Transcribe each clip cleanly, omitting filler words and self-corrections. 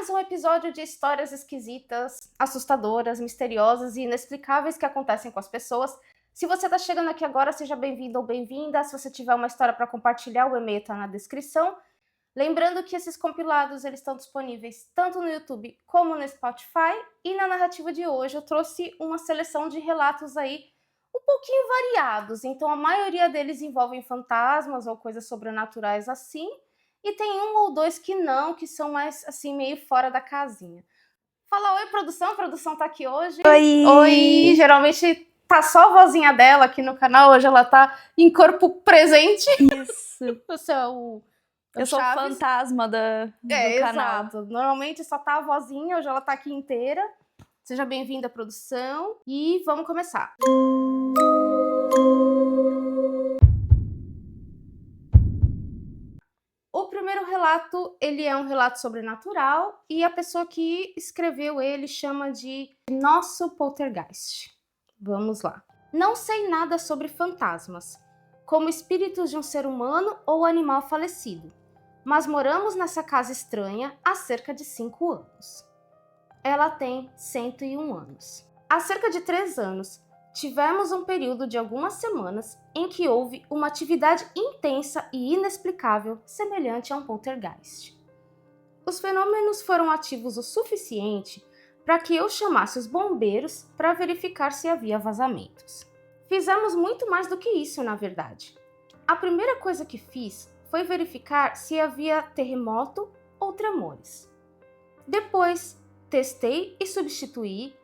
mais um episódio de histórias esquisitas, assustadoras, misteriosas e inexplicáveis que acontecem com as pessoas. Se você está chegando aqui agora, seja bem-vindo ou bem-vinda. Se você tiver uma história para compartilhar, o e-mail está na descrição. Lembrando que esses compilados eles estão disponíveis tanto no YouTube como no Spotify. E na narrativa de hoje eu trouxe uma seleção de relatos aí um pouquinho variados. Então a maioria deles envolvem fantasmas ou coisas sobrenaturais assim. E tem um ou dois que não, que são mais, assim, meio fora da casinha. Fala, oi, produção. A produção tá aqui hoje. Oi! Oi! Geralmente tá só a vozinha dela aqui no canal. Hoje ela tá em corpo presente. Isso. Você é o Eu sou o Chaves. fantasma do canal. Exato. Normalmente só tá a vozinha, hoje ela tá aqui inteira. Seja bem-vinda, produção. E vamos começar. O primeiro relato, ele é um relato sobrenatural e a pessoa que escreveu ele chama de Nosso Poltergeist. Vamos lá. Não sei nada sobre fantasmas, como espíritos de um ser humano ou animal falecido, mas moramos nessa casa estranha há cerca de 5 anos. Ela tem 101 anos. Há cerca de 3 anos, tivemos um período de algumas semanas em que houve uma atividade intensa e inexplicável semelhante a um poltergeist. Os fenômenos foram ativos o suficiente para que eu chamasse os bombeiros para verificar se havia vazamentos. Fizemos muito mais do que isso, na verdade. A primeira coisa que fiz foi verificar se havia terremoto ou tremores. Depois, testei e substituí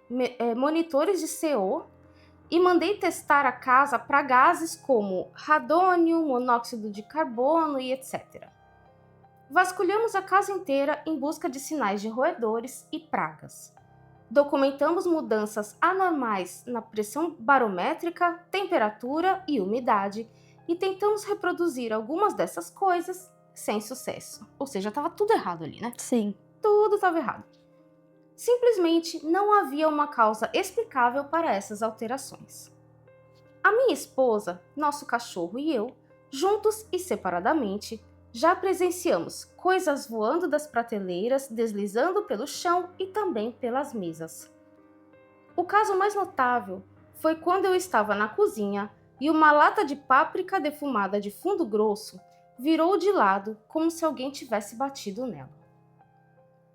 monitores de CO e mandei testar a casa para gases como radônio, monóxido de carbono e etc. Vasculhamos a casa inteira em busca de sinais de roedores e pragas. Documentamos mudanças anormais na pressão barométrica, temperatura e umidade e tentamos reproduzir algumas dessas coisas sem sucesso. Ou seja, estava tudo errado ali, né? Sim. Tudo estava errado. Simplesmente não havia uma causa explicável para essas alterações. A minha esposa, nosso cachorro e eu, juntos e separadamente, já presenciamos coisas voando das prateleiras, deslizando pelo chão e também pelas mesas. O caso mais notável foi quando eu estava na cozinha e uma lata de páprica defumada de fundo grosso virou de lado como se alguém tivesse batido nela.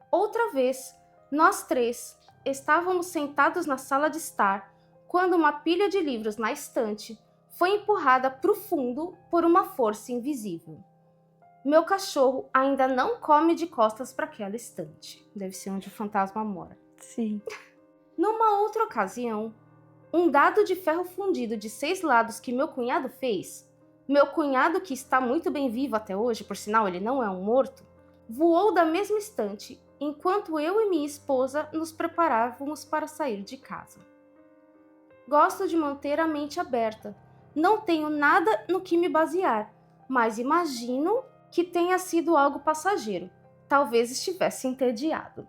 Outra vez, nós três estávamos sentados na sala de estar quando uma pilha de livros na estante foi empurrada para o fundo por uma força invisível. Meu cachorro ainda não come de costas para aquela estante. Deve ser onde o fantasma mora. Sim. Numa outra ocasião, um dado de ferro fundido de 6 lados que meu cunhado fez, meu cunhado que está muito bem vivo até hoje, por sinal ele não é um morto, voou da mesma estante enquanto eu e minha esposa nos preparávamos para sair de casa. Gosto de manter a mente aberta. Não tenho nada no que me basear, mas imagino que tenha sido algo passageiro. Talvez estivesse entediado.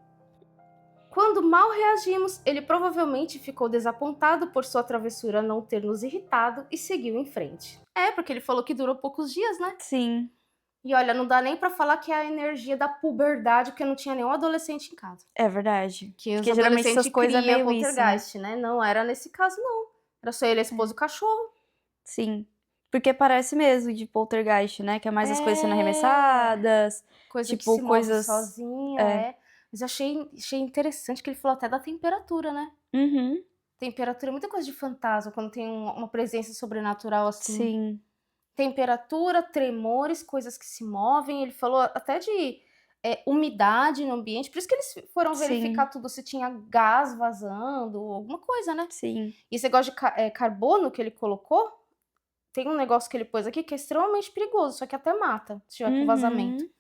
Quando mal reagimos, ele provavelmente ficou desapontado por sua travessura não ter nos irritado e seguiu em frente. Porque ele falou que durou poucos dias, né? Sim. E olha, não dá nem pra falar que é a energia da puberdade, porque não tinha nenhum adolescente em casa. É verdade. Que os Porque geralmente adolescentes essas coisas é criam meio isso, né? poltergeist, né? Não era nesse caso, não. Era só ele, a esposa e o cachorro. Sim. Porque parece mesmo de poltergeist, né? Que é mais as coisas sendo arremessadas. Coisa tipo, que se coisas... move sozinha, Mas achei interessante que ele falou até da temperatura, né? Uhum. Temperatura é muita coisa de fantasma, quando tem uma presença sobrenatural assim. Sim. Temperatura, tremores, coisas que se movem. Ele falou até de umidade no ambiente. Por isso que eles foram verificar tudo, se tinha gás vazando, alguma coisa, né? Sim. E esse negócio de carbono que ele colocou, tem um negócio que ele pôs aqui que é extremamente perigoso, só que até mata, se tiver com vazamento.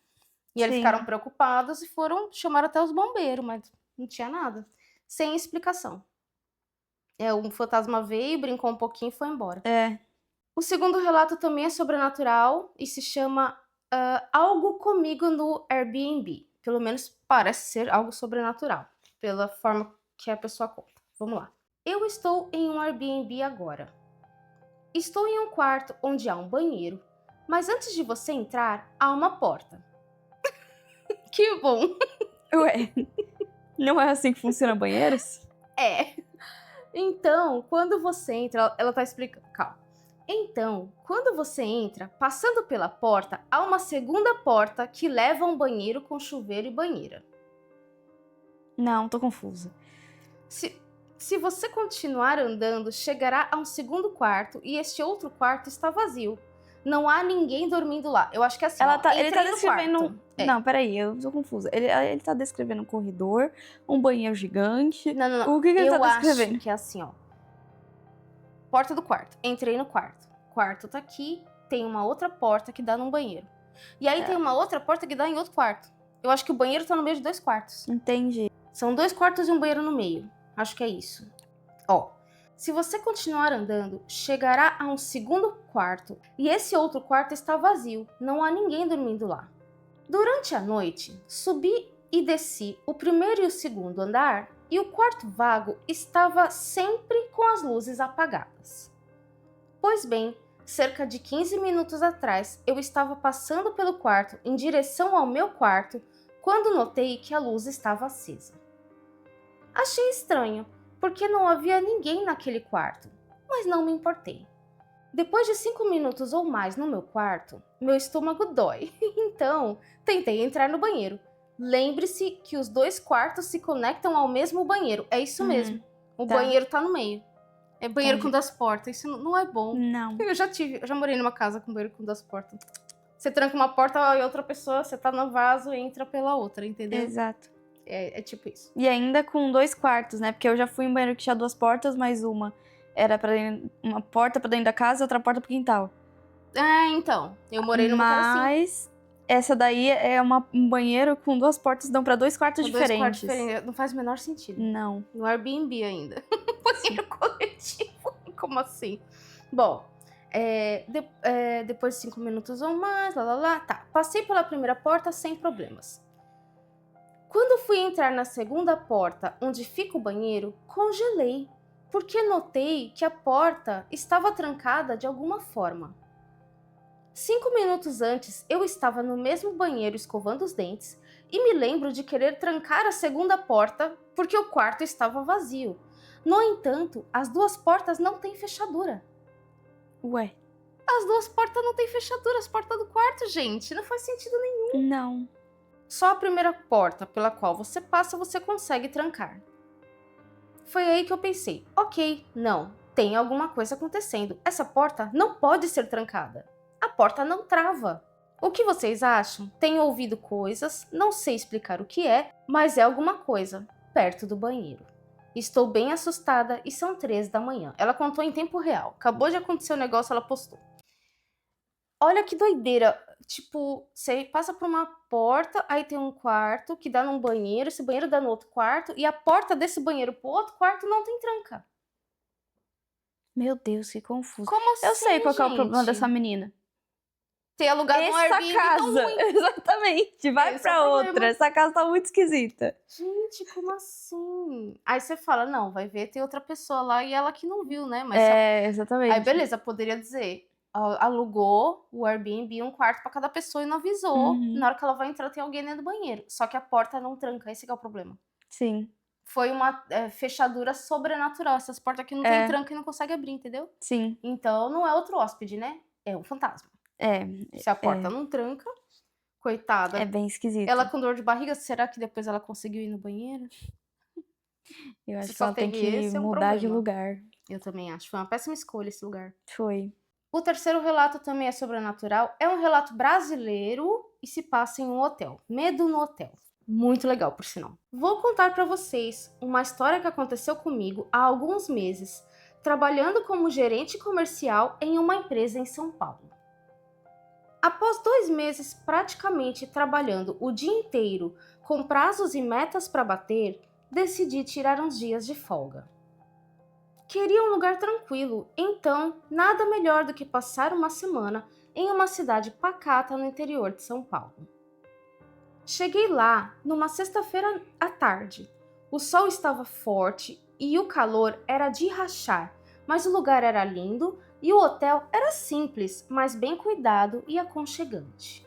E eles ficaram preocupados e chamaram até os bombeiros, mas não tinha nada. Sem explicação. Um fantasma veio, brincou um pouquinho e foi embora. O segundo relato também é sobrenatural e se chama Algo Comigo no Airbnb. Pelo menos parece ser algo sobrenatural, pela forma que a pessoa conta. Vamos lá. Eu estou em um Airbnb agora. Estou em um quarto onde há um banheiro, mas antes de você entrar, há uma porta. Que bom! Ué, não é assim que funciona banheiros? É. Então, quando você entra, ela tá explicando, calma. Então, quando você entra, passando pela porta, há uma segunda porta que leva a um banheiro com chuveiro e banheira. Não, tô confusa. Se você continuar andando, chegará a um segundo quarto e este outro quarto está vazio. Não há ninguém dormindo lá. Eu acho que é assim, Ela ó, tá, ele tá entrei no descrevendo. quarto. Não, peraí, eu tô confusa. Ele tá descrevendo um corredor, um banheiro gigante. Não. O que ele tá Eu acho descrevendo? que é assim, ó. Porta do quarto. Entrei no quarto. Quarto tá aqui, tem uma outra porta que dá num banheiro. E aí tem uma outra porta que dá em outro quarto. Eu acho que o banheiro tá no meio de 2 quartos. Entendi. São 2 quartos e um banheiro no meio. Acho que é isso. Ó, se você continuar andando, chegará a um segundo quarto e esse outro quarto está vazio, não há ninguém dormindo lá. Durante a noite, subi e desci o primeiro e o segundo andar e o quarto vago estava sempre com as luzes apagadas. Pois bem, cerca de 15 minutos atrás, eu estava passando pelo quarto em direção ao meu quarto quando notei que a luz estava acesa. Achei estranho, porque não havia ninguém naquele quarto, mas não me importei. Depois de 5 minutos ou mais no meu quarto, meu estômago dói, então tentei entrar no banheiro. Lembre-se que os 2 quartos se conectam ao mesmo banheiro, é isso mesmo. O tá. banheiro tá no meio. É banheiro Entendi. com 2 portas, isso não é bom. Não. Eu já morei numa casa com banheiro com 2 portas. Você tranca uma porta e outra pessoa, você tá no vaso e entra pela outra, entendeu? Exato. É tipo isso. E ainda com 2 quartos, né? Porque eu já fui em banheiro que tinha 2 portas, mas uma era uma porta pra dentro da casa e outra porta pro quintal. Então, eu morei numa que era assim. Mas essa daí é um banheiro com 2 portas, dão pra 2 quartos São 2 diferentes. quartos diferentes. Não faz o menor sentido. Não. No Airbnb ainda. Banheiro coletivo. Como assim? Bom, depois de 5 minutos ou mais, tá. Passei pela primeira porta sem problemas. Quando fui entrar na segunda porta, onde fica o banheiro, congelei, porque notei que a porta estava trancada de alguma forma. 5 minutos antes, eu estava no mesmo banheiro escovando os dentes e me lembro de querer trancar a segunda porta porque o quarto estava vazio. No entanto, as 2 portas não têm fechadura. Ué, As 2 portas não têm fechadura, as portas do quarto, gente. Não faz sentido nenhum. não. Só a primeira porta pela qual você passa você consegue trancar. Foi aí que eu pensei, ok, não, tem alguma coisa acontecendo. Essa porta não pode ser trancada. A porta não trava. O que vocês acham? Tenho ouvido coisas, não sei explicar o que é, mas é alguma coisa perto do banheiro. Estou bem assustada e são 3 da manhã. Ela contou em tempo real. Acabou de acontecer o negócio, ela postou. Olha que doideira. Tipo, você passa por uma porta, aí tem um quarto que dá num banheiro, esse banheiro dá no outro quarto, e a porta desse banheiro pro outro quarto não tem tranca. Meu Deus, que confuso. Como assim, Eu sei qual que é o problema gente? dessa menina. Ter alugado um Essa Airbnb tão casa, ruim. exatamente, vai Esse é o pra problema. outra. Essa casa tá muito esquisita. Gente, como assim? Aí você fala, não, vai ver, tem outra pessoa lá e ela que não viu, né? Mas Exatamente. aí beleza, poderia dizer, alugou o Airbnb um quarto pra cada pessoa e não avisou. Uhum. Na hora que ela vai entrar tem alguém dentro do banheiro. Só que a porta não tranca, esse que é o problema. Sim, Foi uma fechadura sobrenatural. Essas portas aqui não tem tranca e não consegue abrir, entendeu? sim. Então não é outro hóspede, né? É um fantasma. Se a porta não tranca, coitada. É bem esquisito. Ela com dor de barriga, será que depois ela conseguiu ir no banheiro? Eu acho Se que só ela tem teve que esse, é um mudar de problema. lugar. Eu também acho. Foi uma péssima escolha esse lugar. Foi. O terceiro relato também é sobrenatural. É um relato brasileiro e se passa em um hotel. Medo no hotel. Muito legal, por sinal. Vou contar para vocês uma história que aconteceu comigo há alguns meses, trabalhando como gerente comercial em uma empresa em São Paulo. Após 2 meses praticamente trabalhando o dia inteiro com prazos e metas para bater, decidi tirar uns dias de folga. Queria um lugar tranquilo, então nada melhor do que passar uma semana em uma cidade pacata no interior de São Paulo. Cheguei lá numa sexta-feira à tarde. O sol estava forte e o calor era de rachar, mas o lugar era lindo e o hotel era simples, mas bem cuidado e aconchegante.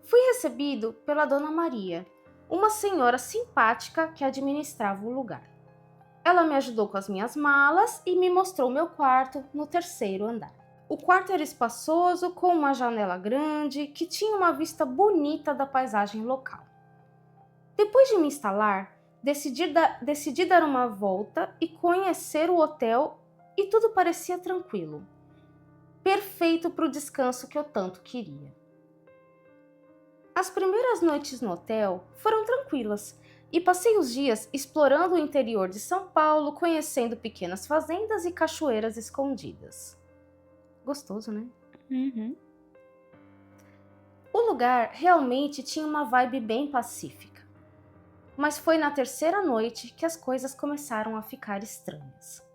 Fui recebido pela Dona Maria, uma senhora simpática que administrava o lugar. Ela me ajudou com as minhas malas e me mostrou meu quarto no 3º andar. O quarto era espaçoso, com uma janela grande que tinha uma vista bonita da paisagem local. Depois de me instalar, decidi dar uma volta e conhecer o hotel e tudo parecia tranquilo. Perfeito para o descanso que eu tanto queria. As primeiras noites no hotel foram tranquilas e passei os dias explorando o interior de São Paulo, conhecendo pequenas fazendas e cachoeiras escondidas. Gostoso, né? Uhum. O lugar realmente tinha uma vibe bem pacífica. Mas foi na 3ª noite que as coisas começaram a ficar estranhas.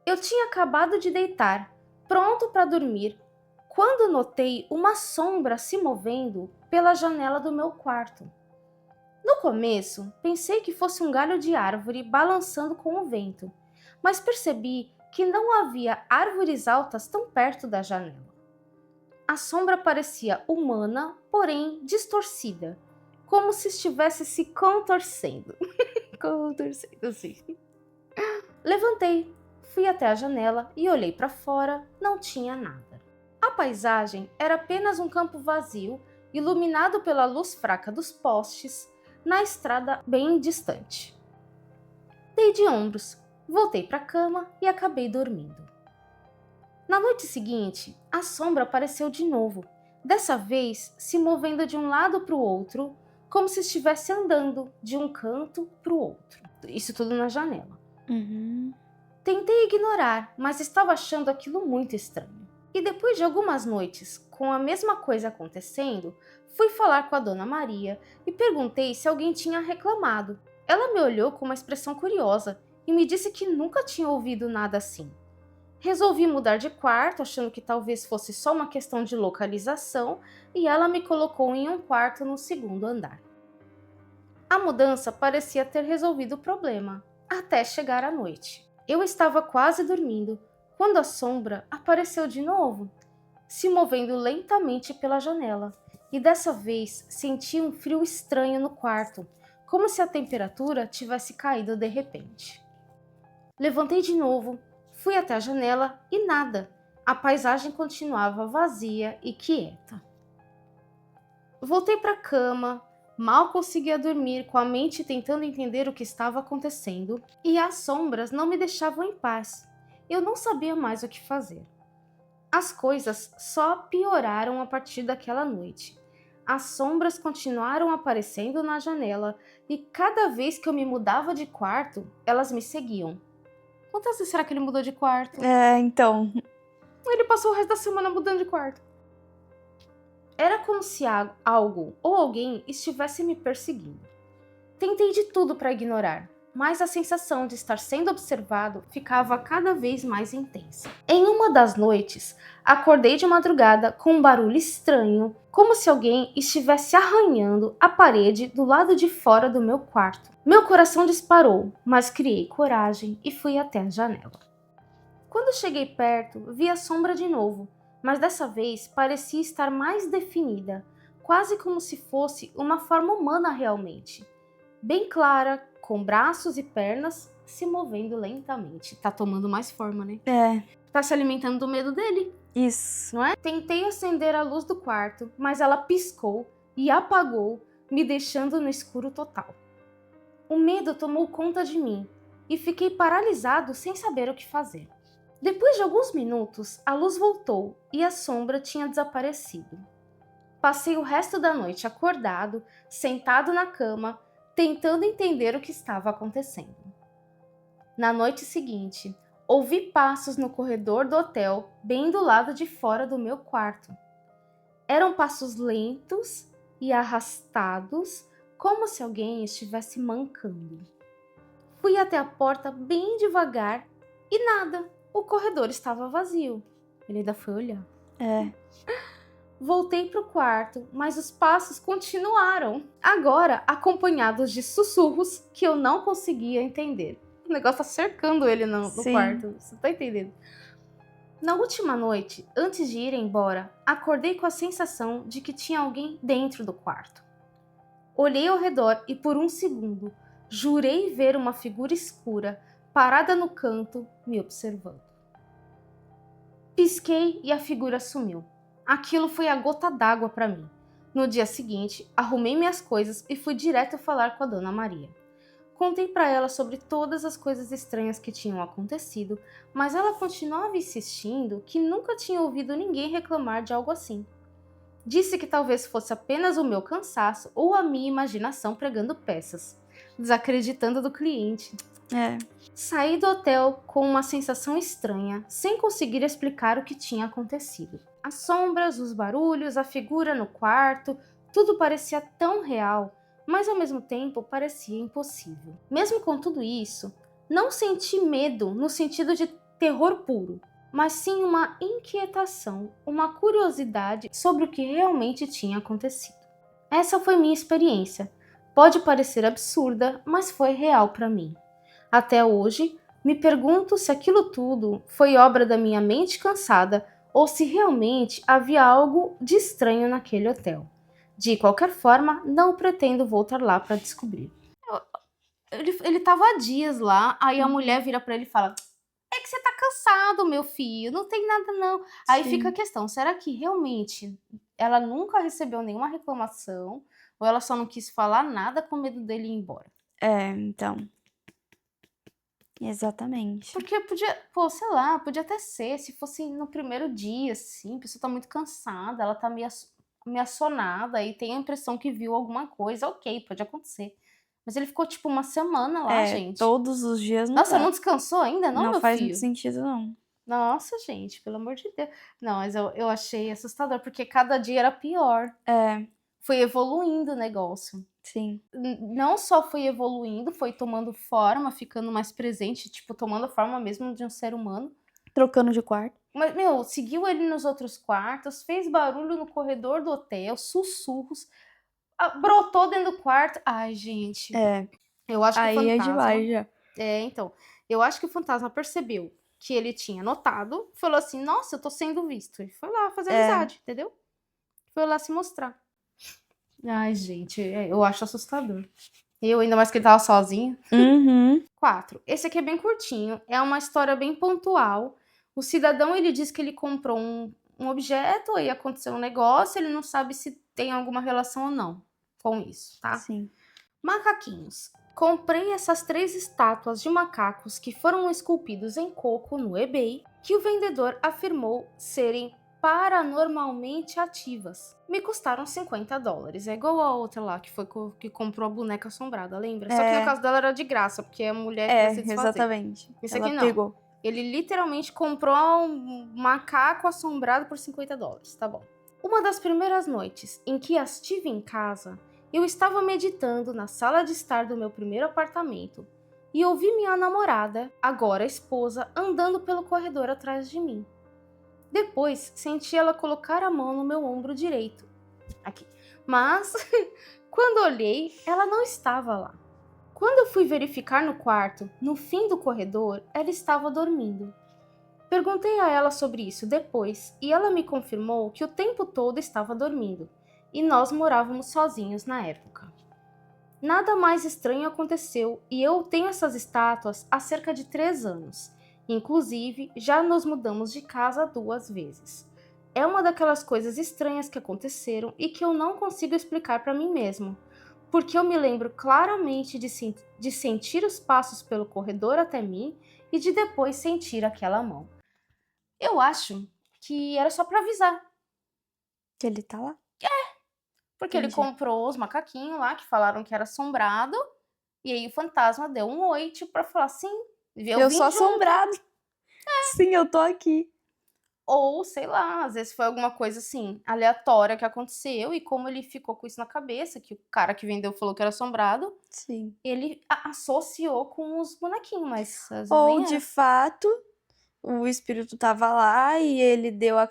Eu tinha acabado de deitar, pronto para dormir, quando notei uma sombra se movendo pela janela do meu quarto. No começo, pensei que fosse um galho de árvore balançando com o vento, mas percebi que não havia árvores altas tão perto da janela. A sombra parecia humana, porém distorcida, como se estivesse se contorcendo. Contorcendo, assim. Levantei, fui até a janela e olhei para fora, não tinha nada. A paisagem era apenas um campo vazio, iluminado pela luz fraca dos postes, na estrada bem distante. Dei de ombros, voltei para a cama e acabei dormindo. Na noite seguinte, a sombra apareceu de novo, dessa vez se movendo de um lado para o outro, como se estivesse andando de um canto para o outro. Isso tudo na janela. Uhum. Tentei ignorar, mas estava achando aquilo muito estranho. E depois de algumas noites com a mesma coisa acontecendo, fui falar com a Dona Maria e perguntei se alguém tinha reclamado. Ela me olhou com uma expressão curiosa e me disse que nunca tinha ouvido nada assim. Resolvi mudar de quarto, achando que talvez fosse só uma questão de localização, e ela me colocou em um quarto no 2º andar. A mudança parecia ter resolvido o problema, até chegar à noite. Eu estava quase dormindo, quando a sombra apareceu de novo, se movendo lentamente pela janela, e dessa vez senti um frio estranho no quarto, como se a temperatura tivesse caído de repente. Levantei de novo, fui até a janela e nada. A paisagem continuava vazia e quieta. Voltei para a cama, mal conseguia dormir com a mente tentando entender o que estava acontecendo e as sombras não me deixavam em paz. Eu não sabia mais o que fazer. As coisas só pioraram a partir daquela noite. As sombras continuaram aparecendo na janela e cada vez que eu me mudava de quarto, elas me seguiam. Quantas vezes será que ele mudou de quarto? Então. Ele passou o resto da semana mudando de quarto. Era como se algo ou alguém estivesse me perseguindo. Tentei de tudo para ignorar, mas a sensação de estar sendo observado ficava cada vez mais intensa. Em uma das noites, acordei de madrugada com um barulho estranho, como se alguém estivesse arranhando a parede do lado de fora do meu quarto. Meu coração disparou, mas criei coragem e fui até a janela. Quando cheguei perto, vi a sombra de novo, mas dessa vez parecia estar mais definida, quase como se fosse uma forma humana realmente. Bem clara, com braços e pernas, se movendo lentamente. Tá tomando mais forma, né? Tá se alimentando do medo dele. Isso. Não é? Tentei acender a luz do quarto, mas ela piscou e apagou, me deixando no escuro total. O medo tomou conta de mim e fiquei paralisado sem saber o que fazer. Depois de alguns minutos, a luz voltou e a sombra tinha desaparecido. Passei o resto da noite acordado, sentado na cama, tentando entender o que estava acontecendo. Na noite seguinte, ouvi passos no corredor do hotel, bem do lado de fora do meu quarto. Eram passos lentos e arrastados, como se alguém estivesse mancando. Fui até a porta bem devagar e nada, o corredor estava vazio. Ele ainda foi olhar. Voltei para o quarto, mas os passos continuaram, agora acompanhados de sussurros que eu não conseguia entender. O negócio tá cercando ele no quarto, você tá entendendo? Na última noite, antes de ir embora, acordei com a sensação de que tinha alguém dentro do quarto. Olhei ao redor e por um segundo jurei ver uma figura escura parada no canto me observando. Pisquei e a figura sumiu. Aquilo foi a gota d'água para mim. No dia seguinte, arrumei minhas coisas e fui direto falar com a Dona Maria. Contei para ela sobre todas as coisas estranhas que tinham acontecido, mas ela continuava insistindo que nunca tinha ouvido ninguém reclamar de algo assim. Disse que talvez fosse apenas o meu cansaço ou a minha imaginação pregando peças, desacreditando do cliente. É. Saí do hotel com uma sensação estranha, sem conseguir explicar o que tinha acontecido. As sombras, os barulhos, a figura no quarto, tudo parecia tão real, mas ao mesmo tempo parecia impossível. Mesmo com tudo isso, não senti medo no sentido de terror puro, mas sim uma inquietação, uma curiosidade sobre o que realmente tinha acontecido. Essa foi minha experiência. Pode parecer absurda, mas foi real para mim. Até hoje, me pergunto se aquilo tudo foi obra da minha mente cansada ou se realmente havia algo de estranho naquele hotel. De qualquer forma, não pretendo voltar lá para descobrir. Ele tava há dias lá, aí a mulher vira para ele e fala: é que você tá cansado, meu filho, não tem nada não. Aí fica a questão, será que realmente ela nunca recebeu nenhuma reclamação ou ela só não quis falar nada com medo dele ir embora? É, então. Exatamente. Porque podia, pô, sei lá, podia até ser, se fosse no primeiro dia, assim, a pessoa tá muito cansada, ela tá meio assonada e tem a impressão que viu alguma coisa, ok, pode acontecer. Mas ele ficou tipo uma semana lá, gente. Todos os dias não Nossa, dá. não descansou ainda, não, meu faz filho? muito sentido, não. Nossa, gente, pelo amor de Deus. Não, mas eu achei assustador, porque cada dia era pior. É, Foi evoluindo o negócio. sim. Não só foi evoluindo, foi tomando forma, ficando mais presente, tipo, tomando a forma mesmo de um ser humano. Trocando de quarto. Mas, meu, seguiu ele nos outros quartos, fez barulho no corredor do hotel, sussurros, brotou dentro do quarto. Ai, gente. É. Eu acho que o Aí é fantasma. demais já. Então. Eu acho que o fantasma percebeu que ele tinha notado, falou assim: nossa, eu tô sendo visto. E foi lá fazer amizade, entendeu? Foi lá se mostrar. Ai, gente, eu acho assustador. Eu, ainda mais que ele tava sozinho. Uhum. 4. Esse aqui é bem curtinho, é uma história bem pontual. O cidadão, ele diz que ele comprou um objeto, aí aconteceu um negócio, ele não sabe se tem alguma relação ou não com isso, tá? Sim. Macaquinhos. Comprei essas 3 estátuas de macacos que foram esculpidos em coco no eBay, que o vendedor afirmou serem paranormalmente ativas. Me custaram $50. É igual a outra lá, que comprou a boneca assombrada, lembra? Só que no caso dela era de graça, porque a mulher queria se desfazer. Exatamente. Isso Ela aqui não. pegou. Ele literalmente comprou um macaco assombrado por $50, tá bom. Uma das primeiras noites em que as tive em casa, eu estava meditando na sala de estar do meu primeiro apartamento e ouvi minha namorada, agora esposa, andando pelo corredor atrás de mim. Depois, senti ela colocar a mão no meu ombro direito. Aqui. Mas, quando olhei, ela não estava lá. Quando eu fui verificar no quarto, no fim do corredor, ela estava dormindo. Perguntei a ela sobre isso depois e ela me confirmou que o tempo todo estava dormindo e nós morávamos sozinhos na época. Nada mais estranho aconteceu e eu tenho essas estátuas há cerca de 3 anos. Inclusive, já nos mudamos de casa 2 vezes. É uma daquelas coisas estranhas que aconteceram e que eu não consigo explicar para mim mesmo, porque eu me lembro claramente de sentir os passos pelo corredor até mim e de depois sentir aquela mão. Eu acho que era só para avisar, Que ele tá lá. porque ele Entendi. comprou os macaquinhos lá que falaram que era assombrado, e aí o fantasma deu um oi, tipo, pra falar assim, Eu vim sou junto. assombrado. Sim, eu tô aqui. Ou, sei lá, às vezes foi alguma coisa assim, aleatória que aconteceu, e como ele ficou com isso na cabeça, que o cara que vendeu falou que era assombrado, Sim. ele associou com os bonequinhos, mas às vezes Ou, nem de era. fato, o espírito tava lá e ele deu a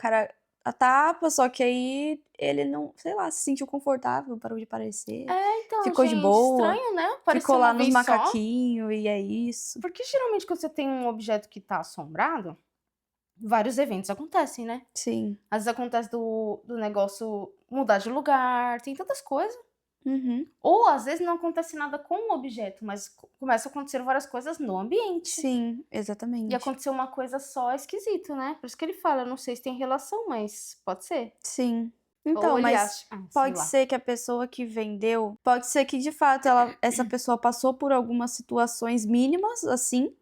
tapa, só que aí ele não, sei lá, se sentiu confortável, parou de aparecer. Então, Ficou de gente, boa. estranho, né? Apareceu Ficou lá uma nos vez só. macaquinhos e é isso. Porque geralmente quando você tem um objeto que tá assombrado, vários eventos acontecem, né? Sim. Às vezes acontece do negócio mudar de lugar, tem tantas coisas. Uhum. Ou às vezes não acontece nada com o objeto, mas começa a acontecer várias coisas no ambiente. Sim, E exatamente. aconteceu uma coisa só, é esquisito, né? Por isso que ele fala, eu não sei se tem relação, mas pode ser. Sim. Ou Então, ele mas acha, sei pode lá. ser que a pessoa que vendeu, pode ser que de fato essa pessoa passou por algumas situações mínimas, assim,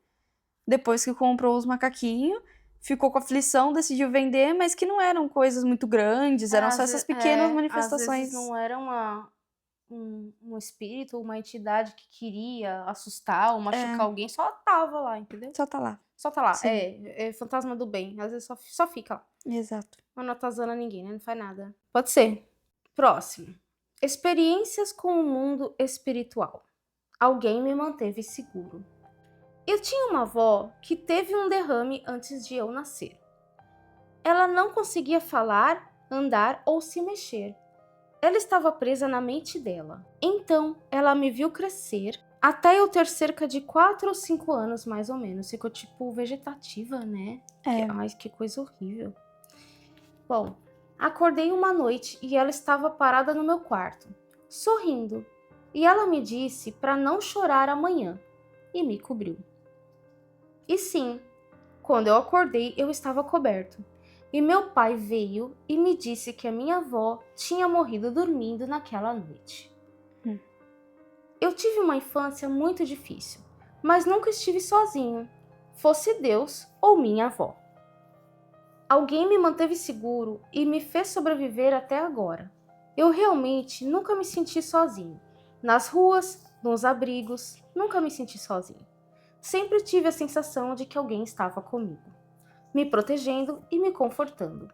depois que comprou os macaquinhos, ficou com aflição, decidiu vender, mas que não eram coisas muito grandes, eram só essas pequenas Às vezes manifestações. não era um espírito ou uma entidade que queria assustar ou machucar alguém, só tava lá, entendeu? Só tá lá. Só tá lá. Sim. É fantasma do bem. Às vezes só fica lá. Exato. Mas não atazana ninguém, né? Não faz nada. Pode ser. Próximo. Experiências com o mundo espiritual. Alguém me manteve seguro. Eu tinha uma avó que teve um derrame antes de eu nascer. Ela não conseguia falar, andar ou se mexer. Ela estava presa na mente dela. Então, ela me viu crescer até eu ter cerca de 4 ou 5 anos, mais ou menos. Ficou tipo vegetativa, né? Ai, que coisa horrível. Bom, acordei uma noite e ela estava parada no meu quarto, sorrindo. E ela me disse para não chorar amanhã e me cobriu. E sim, quando eu acordei, eu estava coberto. E meu pai veio e me disse que a minha avó tinha morrido dormindo naquela noite. Eu tive uma infância muito difícil, mas nunca estive sozinho, fosse Deus ou minha avó. Alguém me manteve seguro e me fez sobreviver até agora. Eu realmente nunca me senti sozinho. Nas ruas, nos abrigos, nunca me senti sozinho. Sempre tive a sensação de que alguém estava comigo, me protegendo e me confortando.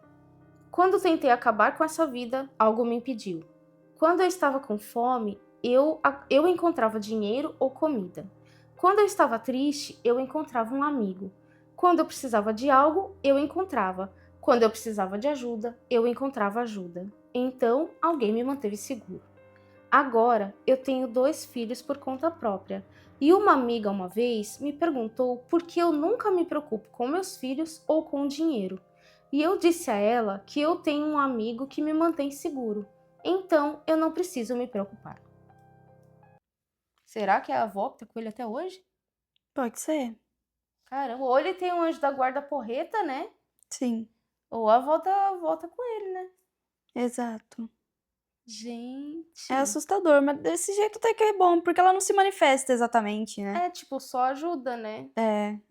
Quando tentei acabar com essa vida, algo me impediu. Quando eu estava com fome, eu encontrava dinheiro ou comida. Quando eu estava triste, eu encontrava um amigo. Quando eu precisava de algo, eu encontrava. Quando eu precisava de ajuda, eu encontrava ajuda. Então, alguém me manteve seguro. Agora, eu tenho 2 filhos por conta própria. E uma amiga uma vez me perguntou por que eu nunca me preocupo com meus filhos ou com dinheiro. E eu disse a ela que eu tenho um amigo que me mantém seguro. Então, eu não preciso me preocupar. Será que é a avó que tá com ele até hoje? Pode ser. Caramba, ou ele tem um anjo da guarda porreta, né? Sim. Ou a avó tá com ele, né? Exato. Gente. É assustador, mas desse jeito até que é bom, porque ela não se manifesta exatamente, né? Tipo, só ajuda, né?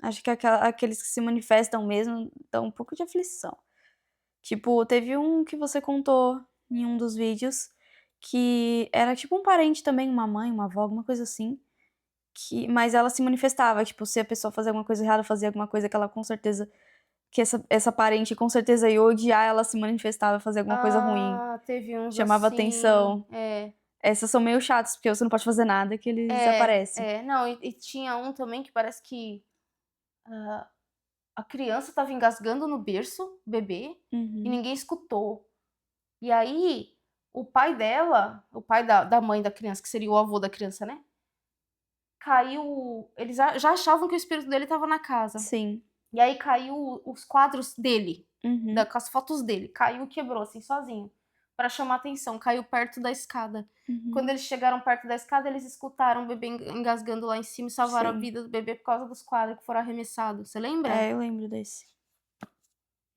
Acho que aqueles que se manifestam mesmo dão um pouco de aflição. Tipo, teve um que você contou em um dos vídeos que era tipo um parente também, uma mãe, uma avó, alguma coisa assim. Mas ela se manifestava, tipo, se a pessoa fazia alguma coisa errada, fazia alguma coisa que ela com certeza. Que essa parente com certeza ia odiar, ela se manifestava, fazia alguma coisa ruim. Teve uns Chamava assim. atenção. Essas são meio chatas, porque você não pode fazer nada que eles aparecem. Não, e tinha um também que parece que a criança estava engasgando no berço, bebê, e ninguém escutou. E aí, o pai dela, o pai da mãe da criança, que seria o avô da criança, né? Caiu. Eles já achavam que o espírito dele estava na casa. Sim. E aí caiu os quadros dele, Uhum. com as fotos dele. Caiu e quebrou, assim, sozinho. Pra chamar atenção. Caiu perto da escada. Quando eles chegaram perto da escada, eles escutaram o bebê engasgando lá em cima e salvaram a Sim. vida do bebê por causa dos quadros que foram arremessados. Você lembra? Eu lembro desse.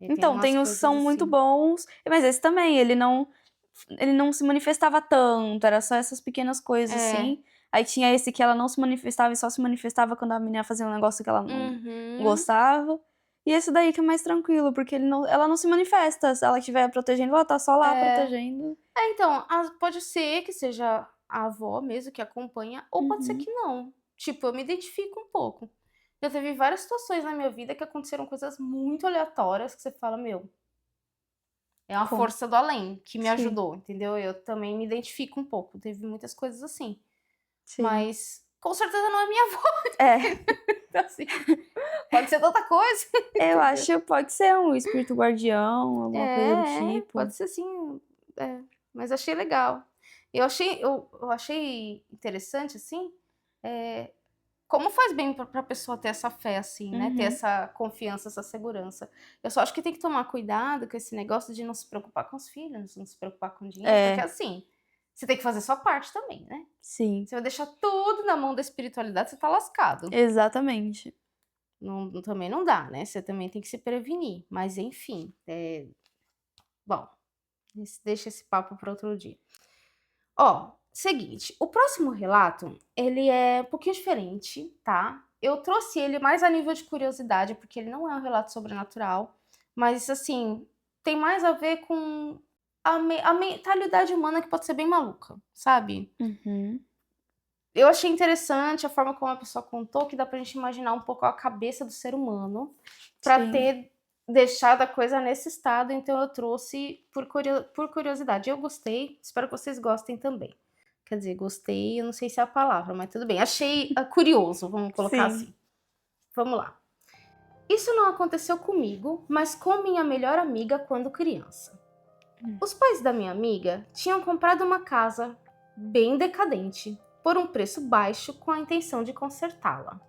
E Então, tem os que são muito assim. bons, mas esse também, ele não se manifestava tanto, era só essas pequenas coisas, assim. Aí tinha esse que ela não se manifestava e só se manifestava quando a menina fazia um negócio que ela não gostava. E esse daí que é mais tranquilo, porque ela não se manifesta. Se ela estiver protegendo, ela tá só lá protegendo. Então, pode ser que seja a avó mesmo que acompanha, ou pode ser que não. Tipo, eu me identifico um pouco. Já teve várias situações na minha vida que aconteceram coisas muito aleatórias que você fala, meu, é uma força do além que me ajudou, entendeu? Eu também me identifico um pouco. Teve muitas coisas assim. Sim. Mas com certeza não é minha avó. Então, assim, pode ser tanta coisa. Eu acho que pode ser um espírito guardião, alguma coisa do tipo. Pode ser sim. Mas achei legal. Eu achei interessante, assim, como faz bem pra pessoa ter essa fé, assim, né? Ter essa confiança, essa segurança. Eu só acho que tem que tomar cuidado com esse negócio de não se preocupar com os filhos, não se preocupar com dinheiro. Porque, assim, você tem que fazer sua parte também, né? Sim. Você vai deixar tudo na mão da espiritualidade, você tá lascado. Exatamente. Também não dá, né? Você também tem que se prevenir. Mas enfim, bom, deixa esse papo para outro dia. Ó, seguinte, o próximo relato, ele é um pouquinho diferente, tá? Eu trouxe ele mais a nível de curiosidade, porque ele não é um relato sobrenatural, mas assim, tem mais a ver com a mentalidade humana que pode ser bem maluca, sabe? Uhum. Eu achei interessante a forma como a pessoa contou, que dá pra gente imaginar um pouco a cabeça do ser humano pra Sim. ter deixado a coisa nesse estado, então eu trouxe por curiosidade. Eu gostei, espero que vocês gostem também. Quer dizer, gostei, eu não sei se é a palavra, mas tudo bem. Achei curioso, vamos colocar Sim. assim. Vamos lá. Isso não aconteceu comigo, mas com minha melhor amiga quando criança. Os pais da minha amiga tinham comprado uma casa bem decadente, por um preço baixo, com a intenção de consertá-la.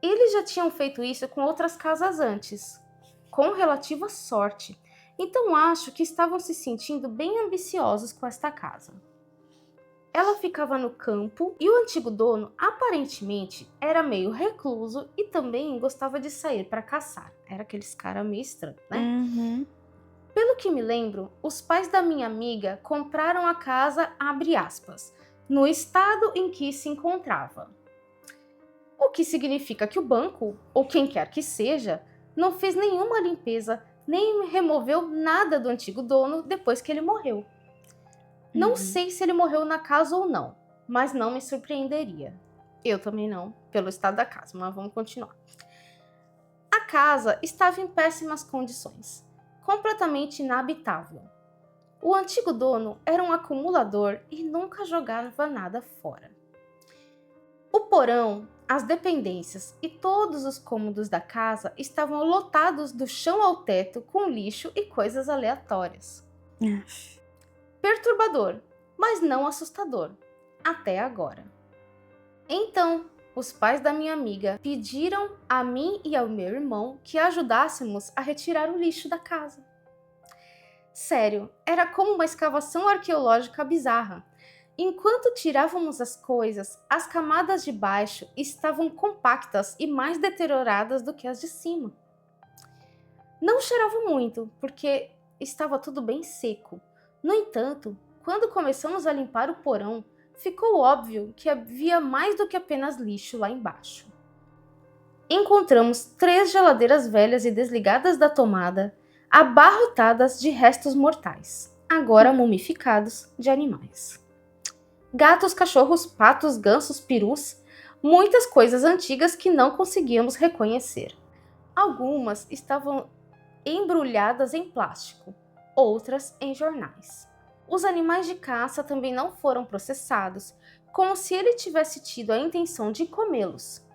Eles já tinham feito isso com outras casas antes, com relativa sorte, então acho que estavam se sentindo bem ambiciosos com esta casa. Ela ficava no campo e o antigo dono aparentemente era meio recluso e também gostava de sair para caçar. Era aqueles cara meio estranho, né? Uhum. Pelo que me lembro, os pais da minha amiga compraram a casa, abre aspas, no estado em que se encontrava. O que significa que o banco, ou quem quer que seja, não fez nenhuma limpeza, nem removeu nada do antigo dono depois que ele morreu. Não sei se ele morreu na casa ou não, mas não me surpreenderia. Eu também não, pelo estado da casa, mas vamos continuar. A casa estava em péssimas condições, completamente inabitável. O antigo dono era um acumulador e nunca jogava nada fora. O porão, as dependências e todos os cômodos da casa estavam lotados do chão ao teto com lixo e coisas aleatórias. Perturbador, mas não assustador, até agora. Então, os pais da minha amiga pediram a mim e ao meu irmão que ajudássemos a retirar o lixo da casa. Sério, era como uma escavação arqueológica bizarra. Enquanto tirávamos as coisas, as camadas de baixo estavam compactas e mais deterioradas do que as de cima. Não cheirava muito, porque estava tudo bem seco. No entanto, quando começamos a limpar o porão, ficou óbvio que havia mais do que apenas lixo lá embaixo. Encontramos 3 geladeiras velhas e desligadas da tomada, abarrotadas de restos mortais, agora mumificados, de animais. Gatos, cachorros, patos, gansos, perus, muitas coisas antigas que não conseguíamos reconhecer. Algumas estavam embrulhadas em plástico, outras em jornais. Os animais de caça também não foram processados, como se ele tivesse tido a intenção de comê-los.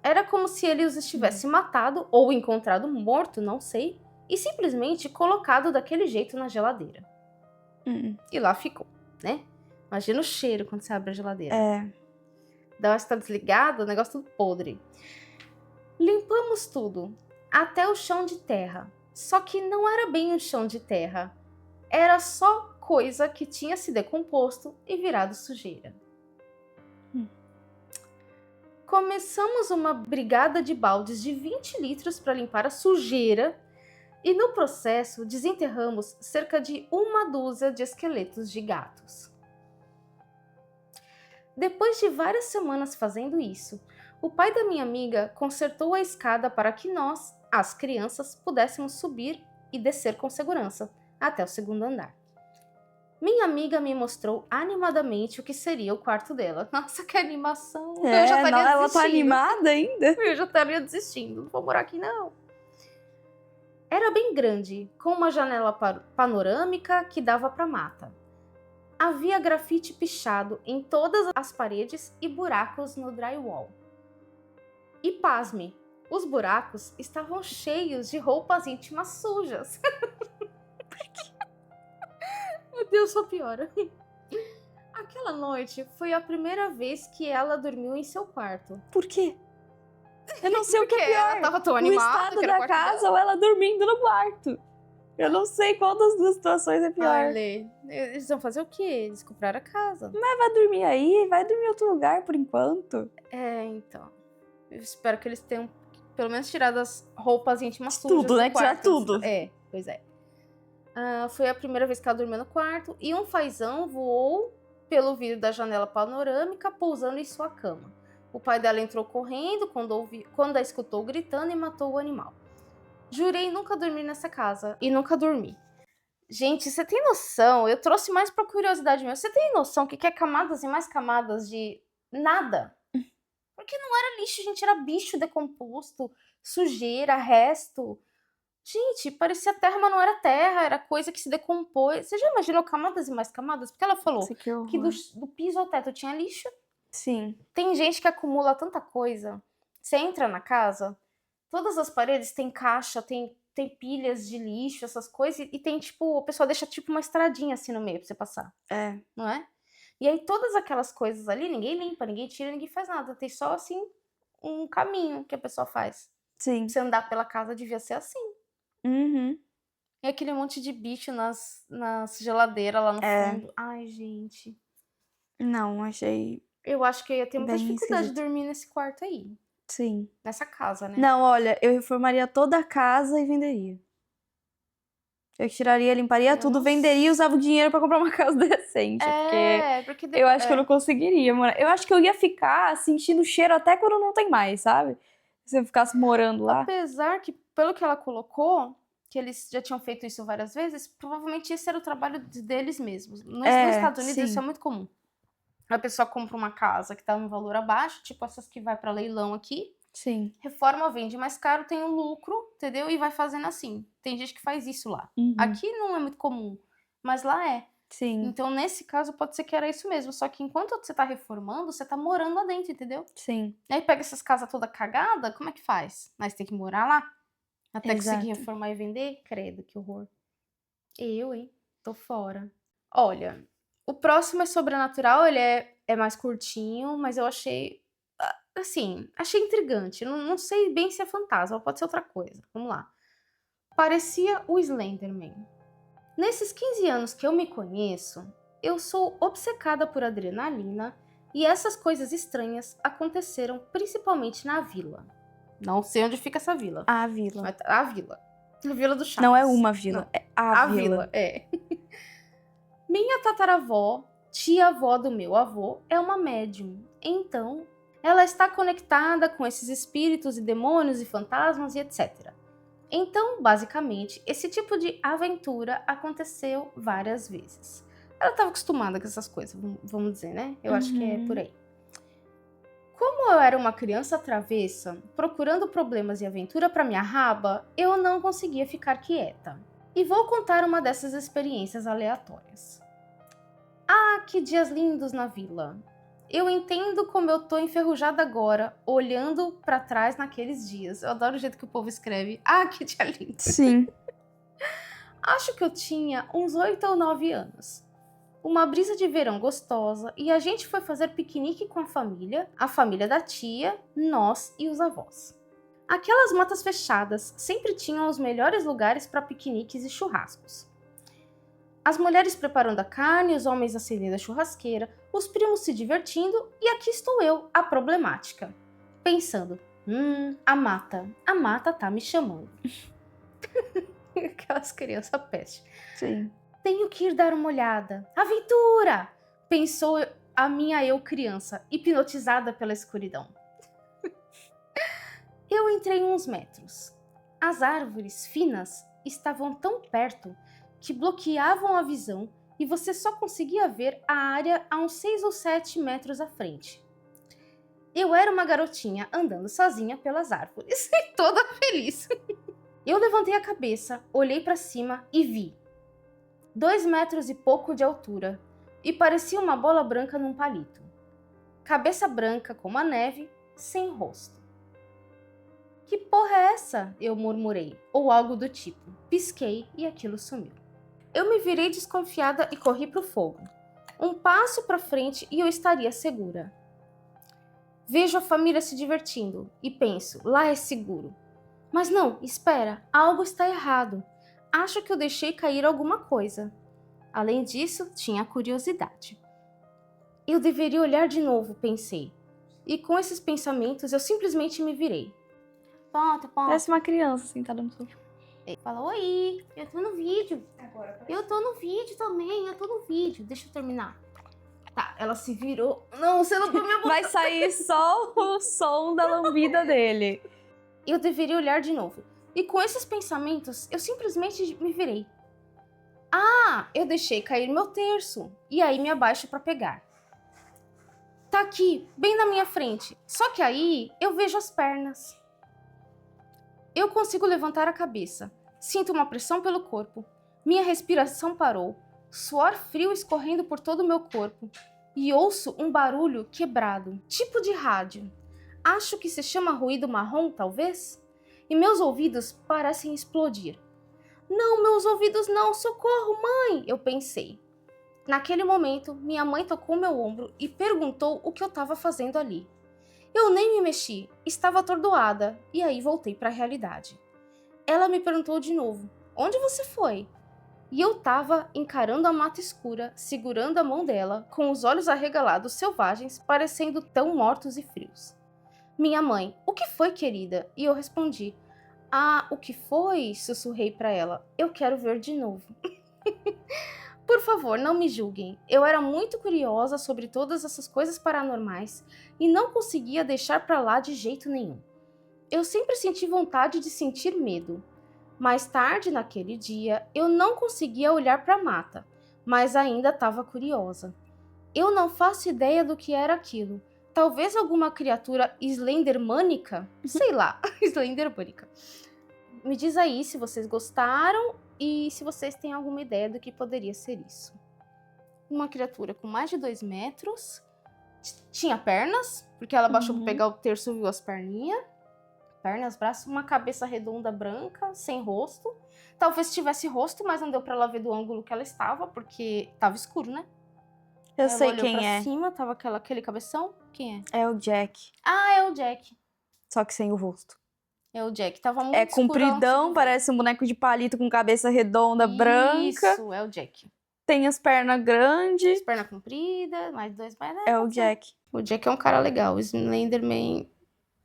Era como se ele os estivesse matado ou encontrado morto, não sei, e simplesmente colocado daquele jeito na geladeira. E lá ficou, né? Imagina o cheiro quando você abre a geladeira. Dá uma estar desligado, o negócio tudo podre. Limpamos tudo, até o chão de terra. Só que não era bem um chão de terra. Era só coisa que tinha se decomposto e virado sujeira. Começamos uma brigada de baldes de 20 litros para limpar a sujeira e no processo desenterramos cerca de 1 dúzia de esqueletos de gatos. Depois de várias semanas fazendo isso, o pai da minha amiga consertou a escada para que nós, as crianças, pudéssemos subir e descer com segurança até o 2º andar. Minha amiga me mostrou animadamente o que seria o quarto dela. Nossa, que animação! Eu já estaria desistindo. Ela tá animada ainda? Eu já estaria desistindo, não vou morar aqui não. Era bem grande, com uma janela panorâmica que dava para a mata. Havia grafite pichado em todas as paredes e buracos no drywall. E pasme, os buracos estavam cheios de roupas íntimas sujas. Meu Deus, só piora. Aquela noite foi a primeira vez que ela dormiu em seu quarto. Por quê? Eu não sei o que é pior. Ela tava tão O animada estado que era o da quarto casa dela. ou ela dormindo no quarto. Eu não sei qual das duas situações é pior. Ai, Lê, eles vão fazer o quê? Eles compraram a casa. Vai dormir aí, vai dormir em outro lugar por enquanto. Então. Eu espero que eles tenham pelo menos tirado as roupas íntimas sujas Tudo, né? do quarto. Tirar tudo. Pois é. Foi a primeira vez que ela dormiu no quarto e um fazão voou pelo vidro da janela panorâmica, pousando em sua cama. O pai dela entrou correndo quando a escutou gritando e matou o animal. Jurei nunca dormir nessa casa e nunca dormi. Gente, você tem noção? Eu trouxe mais pra curiosidade mesmo. Você tem noção que quer camadas e mais camadas de nada? Porque não era lixo, gente, era bicho decomposto, sujeira, resto. Gente, parecia terra, mas não era terra, era coisa que se decompôs. Você já imaginou camadas e mais camadas? Porque ela falou que do piso ao teto tinha lixo. Sim. Tem gente que acumula tanta coisa. Você entra na casa, todas as paredes tem caixa, tem pilhas de lixo, essas coisas, e tem tipo, a pessoa deixa tipo uma estradinha assim no meio pra você passar. Não é? E aí todas aquelas coisas ali, ninguém limpa, ninguém tira, ninguém faz nada. Tem só assim um caminho que a pessoa faz. Sim. Você andar pela casa devia ser assim. Uhum. E aquele monte de bicho nas geladeiras lá no fundo. Ai, gente. Não, achei. Eu acho que eu ia ter muita bem dificuldade esquisito. de dormir nesse quarto aí. Sim. Nessa casa, né? Não, olha, eu reformaria toda a casa e venderia. Eu tiraria, limparia Eu tudo, não venderia e usava o dinheiro pra comprar uma casa decente. porque Eu acho que eu não conseguiria morar. Eu acho que eu ia ficar sentindo cheiro até quando não tem mais, sabe? Se eu ficasse morando lá. Apesar que, pelo que ela colocou, que eles já tinham feito isso várias vezes, provavelmente esse era o trabalho deles mesmos. Nos Estados Unidos isso é muito comum. A pessoa compra uma casa que tá num valor abaixo, tipo essas que vai pra leilão aqui. Sim. Reforma, vende mais caro, tem um lucro, entendeu? E vai fazendo assim. Tem gente que faz isso lá. Aqui não é muito comum, mas lá é. Sim. Então, nesse caso, pode ser que era isso mesmo. Só que enquanto você tá reformando, você tá morando lá dentro, entendeu? Sim. Aí pega essas casas toda cagada, como é que faz? Mas tem que morar lá? Até conseguir reformar e vender? Credo, que horror. Eu, hein? Tô fora. Olha, o próximo é sobrenatural, ele é mais curtinho, mas eu achei, assim, achei intrigante. Não sei bem se é fantasma, pode ser outra coisa. Vamos lá. Parecia o Slenderman. Nesses 15 anos que eu me conheço, eu sou obcecada por adrenalina e essas coisas estranhas aconteceram principalmente na vila. Não sei onde fica essa vila. A vila. A vila. A Vila do Chaves. Não é uma vila, é a vila. Minha tataravó, tia-avó do meu avô, é uma médium. Então, ela está conectada com esses espíritos e demônios e fantasmas e etc. Então, basicamente, esse tipo de aventura aconteceu várias vezes. Ela estava acostumada com essas coisas, vamos dizer, né? Eu acho que é por aí. Como eu era uma criança travessa, procurando problemas e aventura para minha raba, eu não conseguia ficar quieta. E vou contar uma dessas experiências aleatórias. Ah, que dias lindos na vila! Eu entendo como eu tô enferrujada agora, olhando pra trás naqueles dias. Eu adoro o jeito que o povo escreve. Ah, que dia lindo! Sim. Acho que eu tinha uns 8 ou 9 anos. Uma brisa de verão gostosa e a gente foi fazer piquenique com a família da tia, nós e os avós. Aquelas matas fechadas sempre tinham os melhores lugares para piqueniques e churrascos. As mulheres preparando a carne, os homens acendendo a churrasqueira, os primos se divertindo e aqui estou eu, a problemática, pensando, a mata tá me chamando. Aquelas crianças peste. Sim. Tenho que ir dar uma olhada. Aventura! Pensou a minha eu criança, hipnotizada pela escuridão. Eu entrei uns metros. As árvores finas estavam tão perto que bloqueavam a visão e você só conseguia ver a área a uns 6 ou 7 metros à frente. Eu era uma garotinha andando sozinha pelas árvores, toda feliz. Eu levantei a cabeça, olhei para cima e vi 2 metros e pouco de altura e parecia uma bola branca num palito. Cabeça branca como a neve, sem rosto. Que porra é essa? Eu murmurei, ou algo do tipo. Pisquei e aquilo sumiu. Eu me virei desconfiada e corri pro fogo. Um passo para frente e eu estaria segura. Vejo a família se divertindo e penso, lá é seguro. Mas não, espera, algo está errado. Acho que eu deixei cair alguma coisa. Além disso, tinha curiosidade. Eu deveria olhar de novo, pensei. E com esses pensamentos, eu simplesmente me virei. Ponto. Parece uma criança sentada no sofá. Fala, oi, eu tô no vídeo. Eu tô no vídeo também, eu tô no vídeo. Deixa eu terminar. Tá, ela se virou. Não, você não comeu. Vai sair só o som da lambida dele. Eu deveria olhar de novo. E com esses pensamentos, eu simplesmente me virei. Ah, eu deixei cair meu terço. E aí me abaixo pra pegar. Tá aqui, bem na minha frente. Só que aí eu vejo as pernas. Eu consigo levantar a cabeça. Sinto uma pressão pelo corpo. Minha respiração parou. Suor frio escorrendo por todo o meu corpo. E ouço um barulho quebrado, tipo de rádio. Acho que se chama ruído marrom, talvez? E meus ouvidos parecem explodir. Não, meus ouvidos não, socorro, mãe! Eu pensei. Naquele momento, minha mãe tocou meu ombro e perguntou o que eu estava fazendo ali. Eu nem me mexi, estava atordoada, e aí voltei para a realidade. Ela me perguntou de novo, onde você foi? E eu estava encarando a mata escura, segurando a mão dela, com os olhos arregalados selvagens, parecendo tão mortos e frios. Minha mãe, o que foi, querida? E eu respondi, ah, o que foi? Sussurrei para ela, eu quero ver de novo. Por favor, não me julguem. Eu era muito curiosa sobre todas essas coisas paranormais e não conseguia deixar pra lá de jeito nenhum. Eu sempre senti vontade de sentir medo. Mais tarde naquele dia, eu não conseguia olhar pra mata, mas ainda estava curiosa. Eu não faço ideia do que era aquilo. Talvez alguma criatura slendermanica? Sei lá, slendermanica. Me diz aí se vocês gostaram e se vocês têm alguma ideia do que poderia ser isso. Uma criatura com mais de 2 metros, tinha pernas, porque ela baixou para pegar o terço e viu as perninhas. Pernas, braços, uma cabeça redonda branca, sem rosto. Talvez tivesse rosto, mas não deu para ela ver do ângulo que ela estava, porque estava escuro, né? Eu sei olhou quem pra é. cima, tava aquele cabeção. Quem é? É o Jack, Ah, é o Jack. só que sem o rosto. É o Jack. Tava muito É escuro, ela não compridão, conseguia ver. parece um boneco de palito com cabeça redonda, branca. Isso, é o Jack. Tem as pernas grandes. Perna comprida, mais 2 pernas. É o Jack. O Jack é um cara legal. O Slenderman,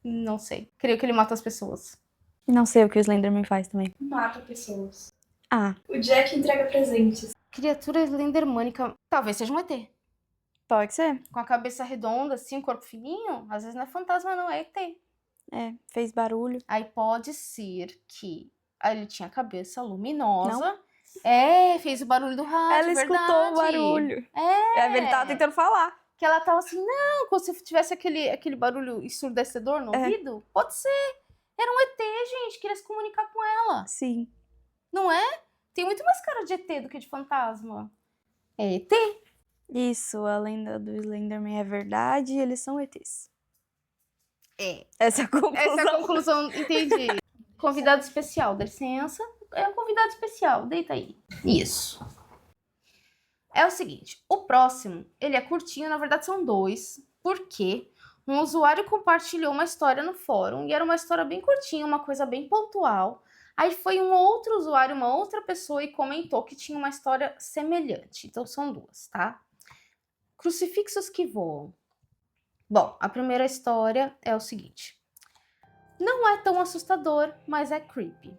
não sei. Creio que ele mata as pessoas. Não sei o que o Slenderman faz também. Mata pessoas. Ah, O Jack entrega presentes. Criatura Slendermanica, talvez seja um ET. pode ser. Com a cabeça redonda, assim, um corpo fininho. Às vezes não é fantasma, não, é ET. É, fez barulho. Aí pode ser que ele tinha a cabeça luminosa. É, fez o barulho do rádio, Ela escutou verdade. o barulho. É. Ele tava tentando falar. Que ela tava assim, não, como se tivesse aquele barulho ensurdecedor no ouvido. Pode ser. Era um ET, gente, queria se comunicar com ela. Sim. Não é? Tem muito mais cara de ET do que de fantasma. É ET. Isso, a lenda do Slenderman é verdade e eles são ETs. É. Essa é a conclusão. Essa é a conclusão, entendi. Convidado especial, dá licença. É um convidado especial, deita aí. Isso. É o seguinte, o próximo, ele é curtinho, na verdade são 2, porque um usuário compartilhou uma história no fórum e era uma história bem curtinha, uma coisa bem pontual. Aí foi um outro usuário, uma outra pessoa e comentou que tinha uma história semelhante. Então são 2, tá? Crucifixos que voam. Bom, a primeira história é o seguinte. Não é tão assustador, mas é creepy.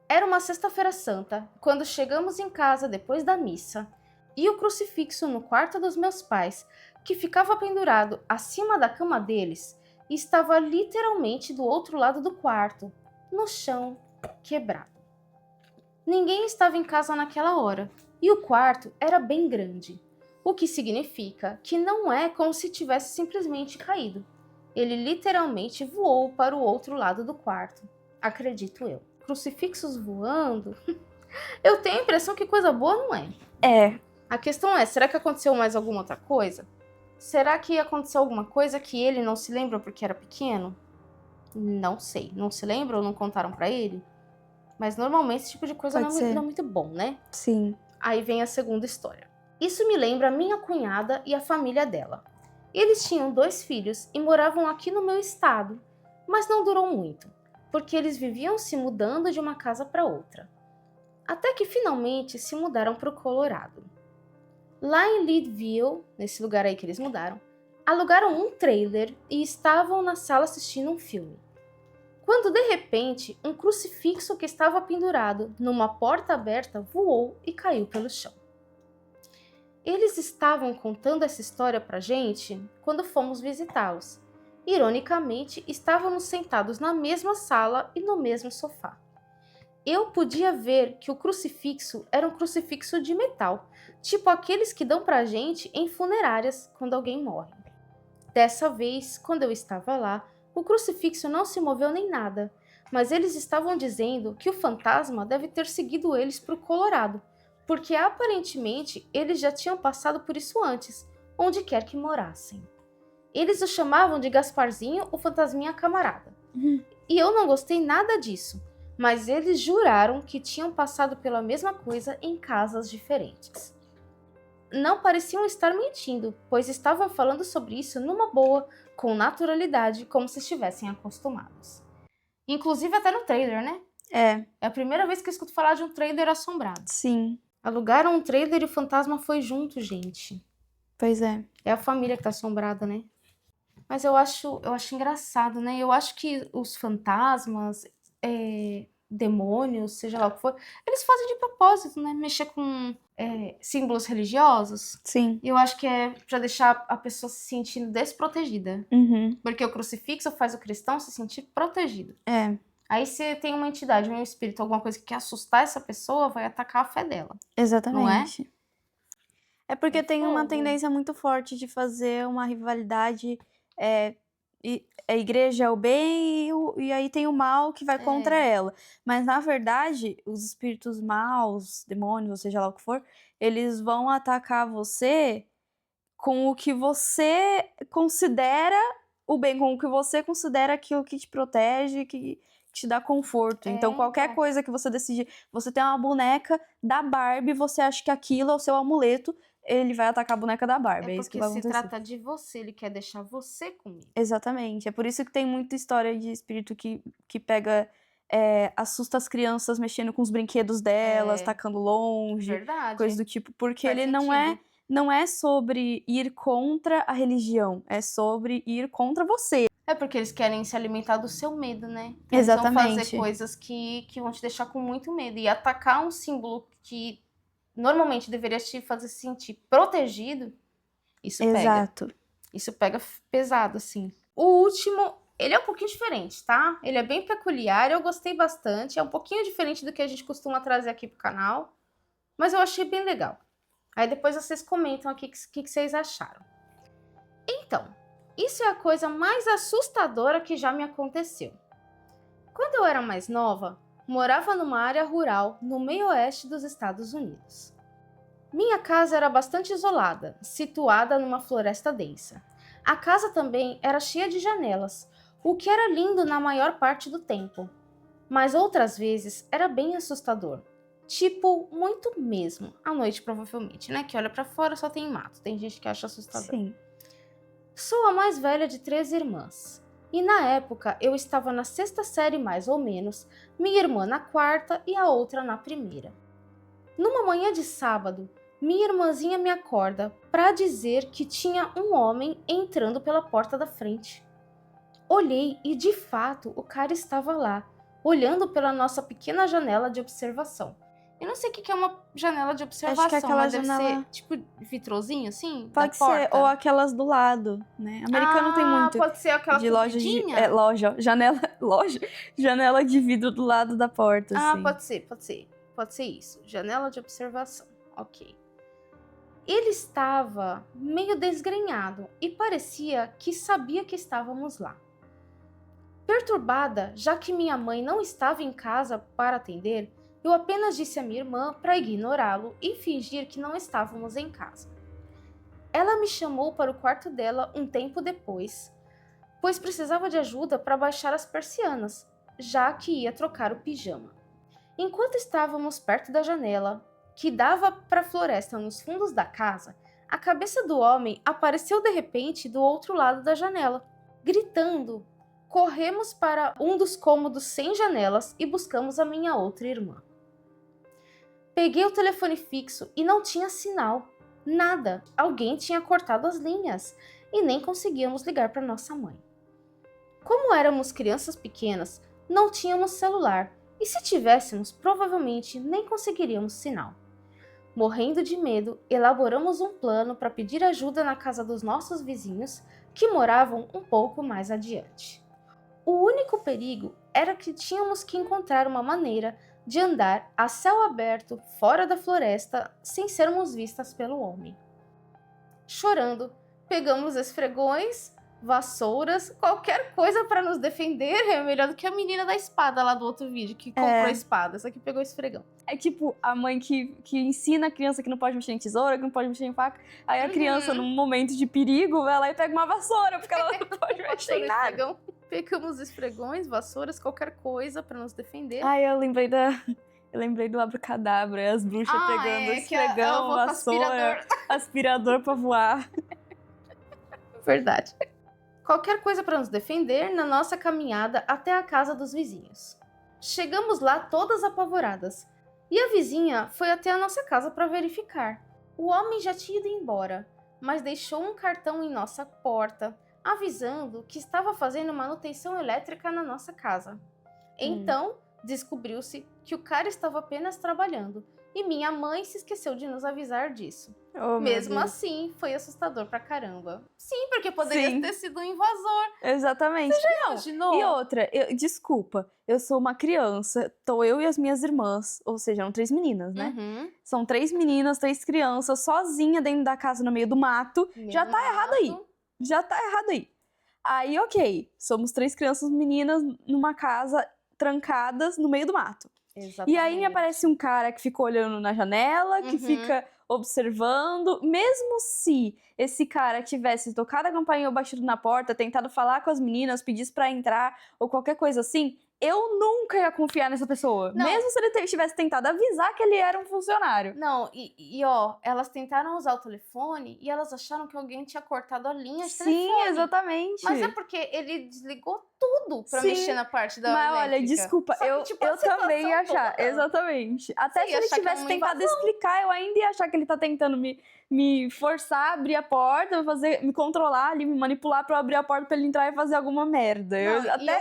Era uma sexta-feira santa, quando chegamos em casa depois da missa, e o crucifixo no quarto dos meus pais, que ficava pendurado acima da cama deles, estava literalmente do outro lado do quarto, no chão, quebrado. Ninguém estava em casa naquela hora, e o quarto era bem grande, o que significa que não é como se tivesse simplesmente caído. Ele literalmente voou para o outro lado do quarto, acredito eu. Crucifixos voando? Eu tenho a impressão que coisa boa não é. É. A questão é, será que aconteceu mais alguma outra coisa? Será que aconteceu alguma coisa que ele não se lembra porque era pequeno? Não sei. Não se lembra ou não contaram pra ele? Mas normalmente esse tipo de coisa não é muito bom, né? Sim. Aí vem a segunda história. Isso me lembra a minha cunhada e a família dela. Eles tinham 2 filhos e moravam aqui no meu estado, mas não durou muito, porque eles viviam se mudando de uma casa para outra. Até que finalmente se mudaram para o Colorado. Lá em Leadville, nesse lugar aí que eles mudaram, alugaram um trailer e estavam na sala assistindo um filme. Quando de repente, um crucifixo que estava pendurado numa porta aberta voou e caiu pelo chão. Eles estavam contando essa história pra gente quando fomos visitá-los. Ironicamente, estávamos sentados na mesma sala e no mesmo sofá. Eu podia ver que o crucifixo era um crucifixo de metal, tipo aqueles que dão pra gente em funerárias quando alguém morre. Dessa vez, quando eu estava lá, o crucifixo não se moveu nem nada, mas eles estavam dizendo que o fantasma deve ter seguido eles para o Colorado, porque aparentemente eles já tinham passado por isso antes, onde quer que morassem. Eles o chamavam de Gasparzinho, o fantasminha camarada. E eu não gostei nada disso, mas eles juraram que tinham passado pela mesma coisa em casas diferentes. Não pareciam estar mentindo, pois estavam falando sobre isso numa boa, com naturalidade, como se estivessem acostumados. Inclusive até no trailer, né? É, É a primeira vez que eu escuto falar de um trailer assombrado. sim, Alugaram um trailer e o fantasma foi junto, gente. pois é. É a família que tá assombrada, né? Mas eu acho engraçado, né? Eu acho que os fantasmas, demônios, seja lá o que for, eles fazem de propósito, né? Mexer com símbolos religiosos. Sim. Eu acho que é pra deixar a pessoa se sentindo desprotegida. Uhum. Porque o crucifixo faz o cristão se sentir protegido. É, Aí se tem uma entidade, um espírito, alguma coisa que quer assustar essa pessoa, vai atacar a fé dela. exatamente. É porque É tem uma fogo. tendência muito forte de fazer uma rivalidade. A igreja é o bem e aí tem o mal que vai contra ela. Mas na verdade, os espíritos maus, demônios, ou seja lá o que for, eles vão atacar você com o que você considera o bem, com o que você considera aquilo que te protege, que te dá conforto. Então, qualquer então. coisa que você decide, você tem uma boneca da Barbie, você acha que aquilo é o seu amuleto, ele vai atacar a boneca da Barbie. É isso que Porque vai se acontecer. trata de você, ele quer deixar você comigo. Exatamente. É por isso que tem muita história de espírito que pega, assusta as crianças mexendo com os brinquedos delas, tacando longe, Verdade. coisa do tipo. Porque Faz ele sentido. não é sobre ir contra a religião, é sobre ir contra você. É porque eles querem se alimentar do seu medo, né? Então, eles vão fazer Exatamente. coisas que vão te deixar com muito medo. E atacar um símbolo que normalmente deveria te fazer se sentir protegido, isso pega. Exato. Isso pega pesado, assim. O último, ele é um pouquinho diferente, tá? Ele é bem peculiar, eu gostei bastante. É um pouquinho diferente do que a gente costuma trazer aqui pro canal, mas eu achei bem legal. Aí depois vocês comentam aqui o que vocês acharam. Então, isso é a coisa mais assustadora que já me aconteceu. Quando eu era mais nova, morava numa área rural no meio-oeste dos Estados Unidos. Minha casa era bastante isolada, situada numa floresta densa. A casa também era cheia de janelas, o que era lindo na maior parte do tempo. Mas outras vezes era bem assustador. Tipo, muito mesmo. À noite, provavelmente, né? Que olha pra fora só tem mato. Tem gente que acha assustador. Sim. Sou a mais velha de 3 irmãs. E na época eu estava na 6ª série mais ou menos, minha irmã na 4ª e a outra na 1ª. Numa manhã de sábado, minha irmãzinha me acorda para dizer que tinha um homem entrando pela porta da frente. Olhei e de fato o cara estava lá, olhando pela nossa pequena janela de observação. Eu não sei o que é uma janela de observação, Acho que é aquela mas deve janela- ser tipo vitrozinho assim? Pode da ser, porta. ou aquelas do lado, né? Americano tem muito Pode ser aquela de loja de compridinha? janela de vidro do lado da porta, assim. Pode ser isso. Janela de observação. Ok. Ele estava meio desgrenhado e parecia que sabia que estávamos lá. Perturbada, já que minha mãe não estava em casa para atender, eu apenas disse à minha irmã para ignorá-lo e fingir que não estávamos em casa. Ela me chamou para o quarto dela um tempo depois, pois precisava de ajuda para baixar as persianas, já que ia trocar o pijama. Enquanto estávamos perto da janela, que dava para a floresta nos fundos da casa, a cabeça do homem apareceu de repente do outro lado da janela, gritando. Corremos para um dos cômodos sem janelas e buscamos a minha outra irmã. Peguei o telefone fixo e não tinha sinal. Nada. Alguém tinha cortado as linhas e nem conseguíamos ligar para nossa mãe. Como éramos crianças pequenas, não tínhamos celular e se tivéssemos, provavelmente nem conseguiríamos sinal. Morrendo de medo, elaboramos um plano para pedir ajuda na casa dos nossos vizinhos, que moravam um pouco mais adiante. O único perigo era que tínhamos que encontrar uma maneira de andar a céu aberto fora da floresta sem sermos vistas pelo homem. Chorando, pegamos esfregões, vassouras, qualquer coisa para nos defender. É melhor do que a menina da espada lá do outro vídeo, que comprou a espada. Essa aqui pegou o esfregão. É tipo a mãe que ensina a criança que não pode mexer em tesoura, que não pode mexer em faca. Aí a criança, num momento de perigo, vai lá e pega uma vassoura, porque ela não pode mexer em nada. Esfregão. Pegamos esfregões, vassouras, qualquer coisa para nos defender. Ai, eu lembrei do abracadabra, as bruxas pegando esfregão, vassoura, aspirador pra voar. Verdade. Qualquer coisa para nos defender na nossa caminhada até a casa dos vizinhos. Chegamos lá todas apavoradas, e a vizinha foi até a nossa casa para verificar. O homem já tinha ido embora, mas deixou um cartão em nossa porta, avisando que estava fazendo manutenção elétrica na nossa casa. Então, descobriu-se que o cara estava apenas trabalhando, e minha mãe se esqueceu de nos avisar disso. Oh, Mesmo assim, foi assustador pra caramba. Sim, porque poderia ter sido um invasor. Exatamente. Você já imaginou? E outra, desculpa, eu sou uma criança, tô eu e as minhas irmãs, ou seja, eram 3 meninas, né? São 3 meninas, 3 crianças, sozinha dentro da casa no meio do mato. Já tá errado aí. Já tá errado aí. Aí, ok, somos 3 crianças meninas numa casa trancadas no meio do mato. Exatamente. E aí me aparece um cara que fica olhando na janela, que fica observando. Mesmo se esse cara tivesse tocado a campainha ou batido na porta, tentado falar com as meninas, pedisse pra entrar ou qualquer coisa assim, eu nunca ia confiar nessa pessoa. Não. Mesmo se ele tivesse tentado avisar que ele era um funcionário. Não, ó, elas tentaram usar o telefone e elas acharam que alguém tinha cortado a linha de telefone. Sim, exatamente. Mas é porque ele desligou tudo pra Sim, mexer na parte da Mas elétrica. olha, desculpa, Só que, eu tipo, a também ia situação achar, toda- exatamente. Até Você se ia ele achar que era tivesse uma tentado invasão. explicar, eu ainda ia achar que ele tá tentando me forçar a abrir a porta, me controlar ali, me manipular pra eu abrir a porta pra ele entrar e fazer alguma merda.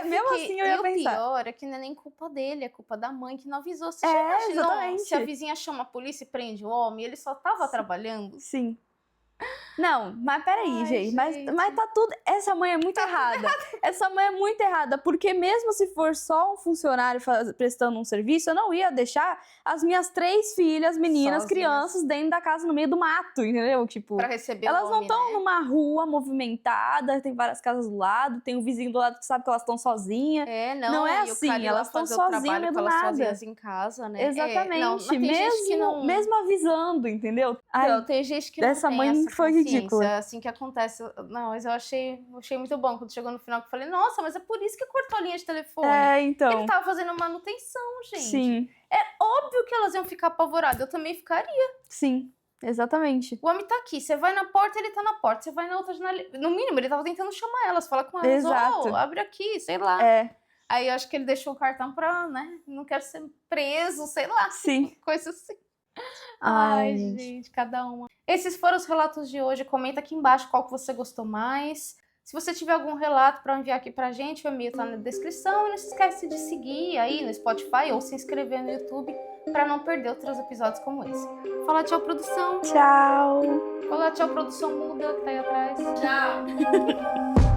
Mesmo assim eu ia pensar. E o pior é que não é nem culpa dele, é culpa da mãe que não avisou. Você já É, imaginou exatamente. se a vizinha chama a polícia e prende o homem, ele só tava trabalhando? Sim. Não, mas peraí, Ai, gente. gente. Mas tá tudo. Essa mãe é muito errada. Essa mãe é muito errada. Porque mesmo se for só um funcionário prestando um serviço, eu não ia deixar as minhas 3 filhas, meninas, Sozinhas. crianças, dentro da casa no meio do mato, entendeu? Tipo. Pra receber Elas o não homem, estão né? numa rua movimentada, tem várias casas do lado, tem um vizinho do lado que sabe que elas estão sozinhas. É, não, Não é e o assim, cara ir lá elas tão fazer o sozinhas trabalho no com meio do elas nada. sozinhas em casa, né? Exatamente. Não, mas tem gente que não... Mesmo avisando, entendeu? Ai, Não, tem gente que não essa tem mãe essa foi consciência, ridícula. assim que acontece. Não, mas eu achei muito bom quando chegou no final, que eu falei, nossa, mas é por isso que cortou a linha de telefone. Então. Ele tava fazendo manutenção, gente. Sim, Óbvio que elas iam ficar apavoradas, eu também ficaria. sim, exatamente. O homem tá aqui, você vai na porta, ele tá na porta, você vai na outra janela. No mínimo, ele tava tentando chamar elas, falar com elas, Exato. abre aqui, sei lá. É, Aí eu acho que ele deixou o cartão pra, né, não quero ser preso, sei lá, sim. coisa assim. Ai, Ai, gente, cada uma. Esses foram os relatos de hoje. Comenta aqui embaixo qual que você gostou mais. Se você tiver algum relato para enviar aqui pra gente, o e-mail tá na descrição. E não se esquece de seguir aí no Spotify ou se inscrever no YouTube para não perder outros episódios como esse. Fala tchau, produção. Tchau. Fala tchau, produção muda que tá aí atrás. Tchau!